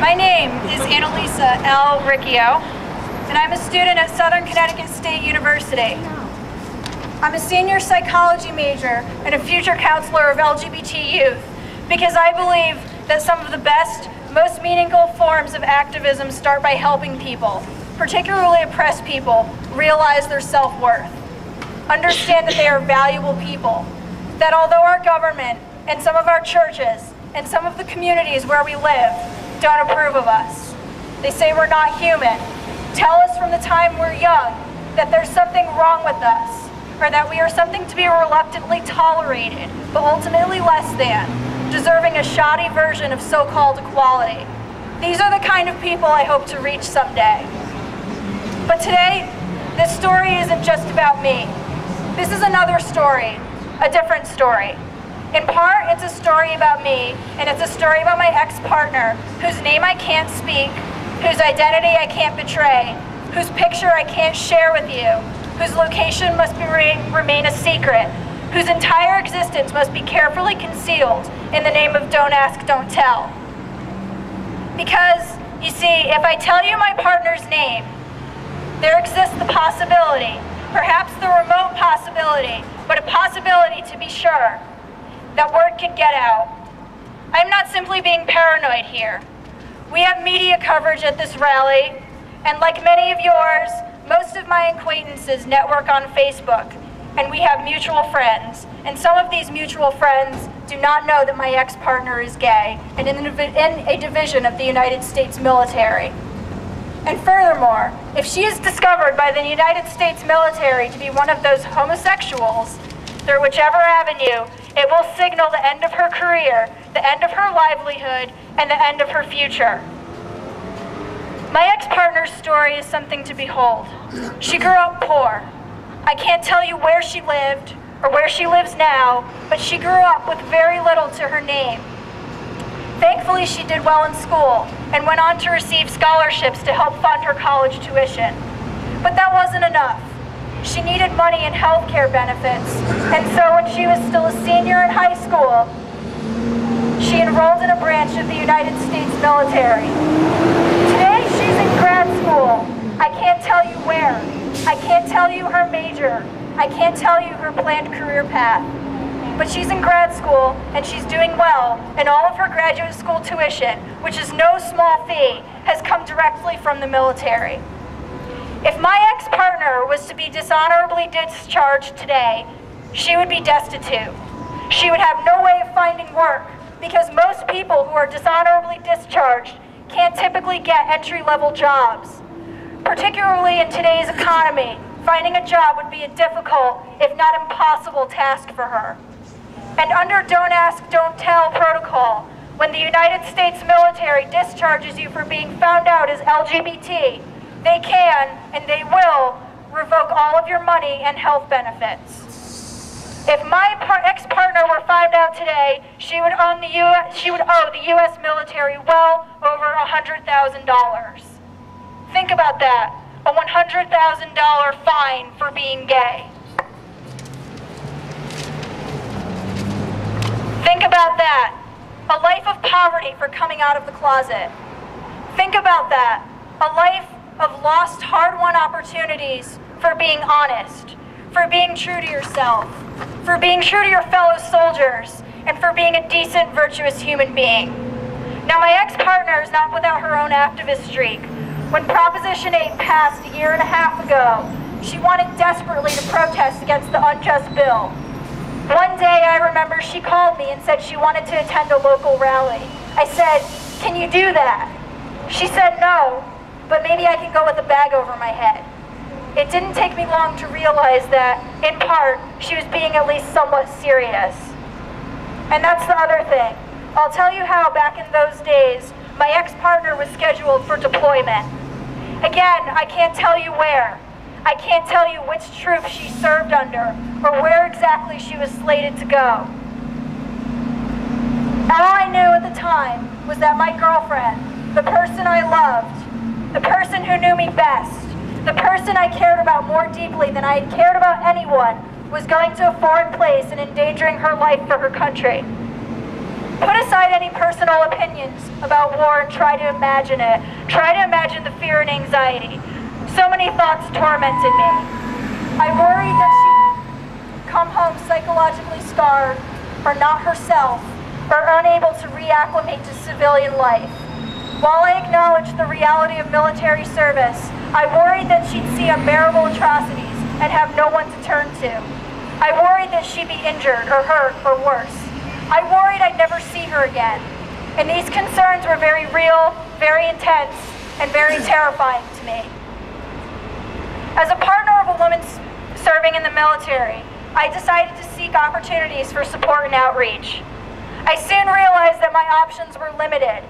My name is Annalisa L. Riccio, and I'm a student at Southern Connecticut State University. I'm a senior psychology major and a future counselor of LGBT youth because I believe that some of the best, most meaningful forms of activism start by helping people, particularly oppressed people, realize their self-worth. Understand that they are valuable people, that although our government and some of our churches and some of the communities where we live don't approve of us, they say we're not human, tell us from the time we're young that there's something wrong with us, or that we are something to be reluctantly tolerated, but ultimately less than, deserving a shoddy version of so-called equality. These are the kind of people I hope to reach someday. But today, this story isn't just about me. This is another story, a different story. In part, it's a story about me, and it's a story about my ex-partner, whose name I can't speak, whose identity I can't betray, whose picture I can't share with you, whose location must remain a secret, whose entire existence must be carefully concealed in the name of don't ask, don't tell. Because, you see, if I tell you my partner's name, there exists the possibility, perhaps the remote possibility, but a possibility to be sure, that word could get out. I'm not simply being paranoid here. We have media coverage at this rally, and like many of yours, most of my acquaintances network on Facebook, and we have mutual friends. And some of these mutual friends do not know that my ex-partner is gay and in a division of the United States military. And furthermore, if she is discovered by the United States military to be one of those homosexuals, through whichever avenue, it will signal the end of her career, the end of her livelihood, and the end of her future. My ex-partner's story is something to behold. She grew up poor. I can't tell you where she lived or where she lives now, but she grew up with very little to her name. Thankfully, she did well in school and went on to receive scholarships to help fund her college tuition. But that wasn't enough. She needed money and health care benefits, and so when she was still a senior in high school, she enrolled in a branch of the United States military. Today, she's in grad school. I can't tell you where. I can't tell you her major. I can't tell you her planned career path. But she's in grad school, and she's doing well, and all of her graduate school tuition, which is no small fee, has come directly from the military. If my ex-partner was to be dishonorably discharged today, she would be destitute. She would have no way of finding work because most people who are dishonorably discharged can't typically get entry-level jobs. Particularly in today's economy, finding a job would be a difficult, if not impossible, task for her. And under Don't Ask, Don't Tell protocol, when the United States military discharges you for being found out as LGBT, they can, and they will, revoke all of your money and health benefits. If my ex-partner were found out today, she would owe the U.S. military well over $100,000. Think about that, a $100,000 fine for being gay. Think about that, a life of poverty for coming out of the closet. Think about that, a life of lost, hard-won opportunities for being honest, for being true to yourself, for being true to your fellow soldiers, and for being a decent, virtuous human being. Now, my ex-partner is not without her own activist streak. When Proposition 8 passed a year and a half ago, she wanted desperately to protest against the unjust bill. One day, I remember she called me and said she wanted to attend a local rally. I said, "Can you do that?" She said no, but maybe I can go with a bag over my head. It didn't take me long to realize that, in part, she was being at least somewhat serious. And that's the other thing. I'll tell you how, back in those days, my ex-partner was scheduled for deployment. Again, I can't tell you where. I can't tell you which troop she served under, or where exactly she was slated to go. All I knew at the time was that my girlfriend, the person I loved, the person who knew me best, the person I cared about more deeply than I had cared about anyone, was going to a foreign place and endangering her life for her country. Put aside any personal opinions about war and try to imagine it. Try to imagine the fear and anxiety. So many thoughts tormented me. I worried that she'd come home psychologically scarred, or not herself, or unable to reacclimate to civilian life. While I acknowledged the reality of military service, I worried that she'd see unbearable atrocities and have no one to turn to. I worried that she'd be injured or hurt or worse. I worried I'd never see her again. And these concerns were very real, very intense, and very terrifying to me. As a partner of a woman serving in the military, I decided to seek opportunities for support and outreach. I soon realized that my options were limited.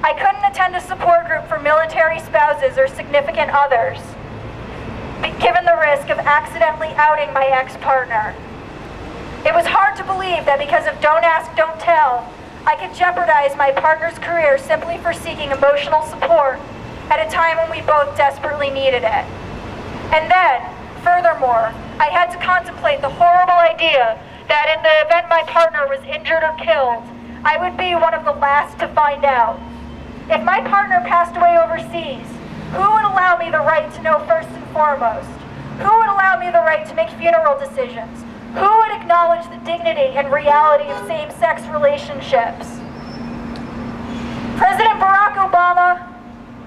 I couldn't attend a support group for military spouses or significant others, given the risk of accidentally outing my ex-partner. It was hard to believe that because of Don't Ask, Don't Tell, I could jeopardize my partner's career simply for seeking emotional support at a time when we both desperately needed it. And then, furthermore, I had to contemplate the horrible idea that in the event my partner was injured or killed, I would be one of the last to find out. If my partner passed away overseas, who would allow me the right to know first and foremost? Who would allow me the right to make funeral decisions? Who would acknowledge the dignity and reality of same-sex relationships? President Barack Obama,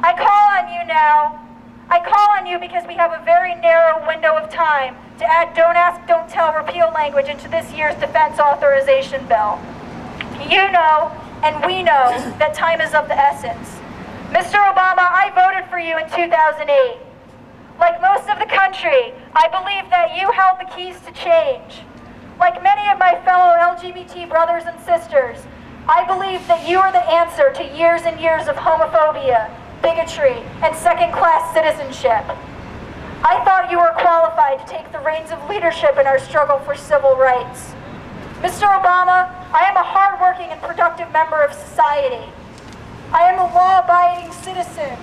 I call on you now. I call on you because we have a very narrow window of time to add Don't Ask, Don't Tell repeal language into this year's defense authorization bill. You know, and we know, that time is of the essence. Mr. Obama, I voted for you in 2008. Like most of the country, I believe that you held the keys to change. Like many of my fellow LGBT brothers and sisters, I believe that you are the answer to years and years of homophobia, bigotry, and second-class citizenship. I thought you were qualified to take the reins of leadership in our struggle for civil rights. Mr. Obama, I am a hardworking and productive member of society. I am a law-abiding citizen.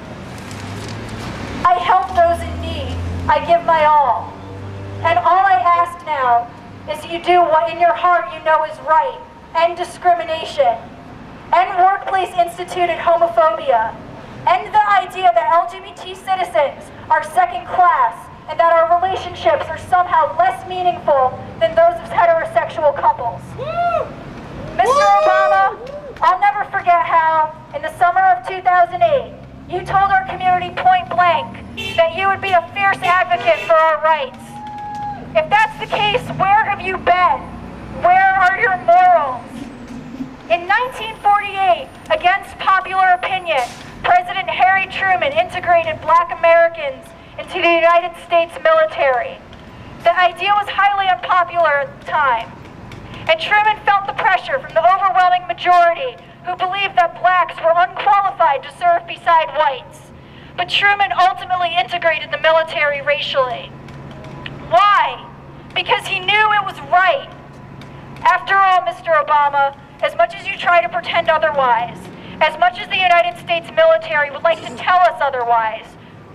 I help those in need. I give my all. And all I ask now is you do what in your heart you know is right. End discrimination. End workplace-instituted homophobia. End the idea that LGBT citizens are second class and that our relationships are somehow less meaningful than those of heterosexual couples. Mr. Obama, I'll never forget how, in the summer of 2008, you told our community point blank that you would be a fierce advocate for our rights. If that's the case, where have you been? Where are your morals? In 1948, against popular opinion, President Harry Truman integrated Black Americans into the United States military. The idea was highly unpopular at the time, and Truman felt the pressure from the overwhelming majority who believed that blacks were unqualified to serve beside whites. But Truman ultimately integrated the military racially. Why? Because he knew it was right. After all, Mr. Obama, as much as you try to pretend otherwise, as much as the United States military would like to tell us otherwise,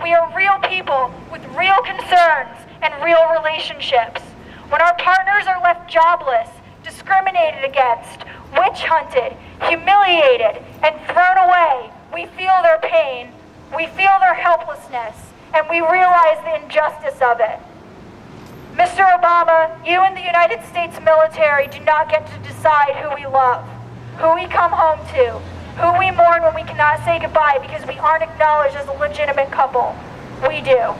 we are real people with real concerns and real relationships. When our partners are left jobless, discriminated against, witch-hunted, humiliated, and thrown away, we feel their pain, we feel their helplessness, and we realize the injustice of it. Mr. Obama, you and the United States military do not get to decide who we love, who we come home to, who we mourn when we cannot say goodbye because we aren't acknowledged as a legitimate couple. We do.